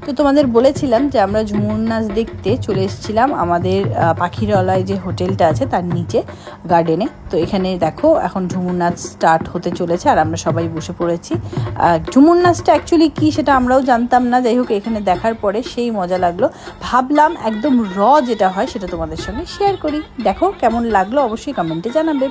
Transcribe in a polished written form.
তো তোমাদের বলেছিলাম যে আমরা ঝুমুর নাচ দেখতে চলে এসেছিলাম আমাদের পাখিরালয় যে হোটেলটা আছে তার নিচে গার্ডেনে। তো এখানে দেখো এখন ঝুমুর নাচ স্টার্ট হতে চলেছে আর আমরা সবাই বসে পড়েছি। ঝুমুর নাচটা অ্যাকচুয়ালি কী সেটা আমরাও জানতাম না, যাই হোক এখানে দেখার পরে সেই মজা লাগলো, ভাবলাম একদম যেটা হয় সেটা তোমাদের সঙ্গে শেয়ার করি। দেখো কেমন লাগলো অবশ্যই কমেন্টে জানাবে।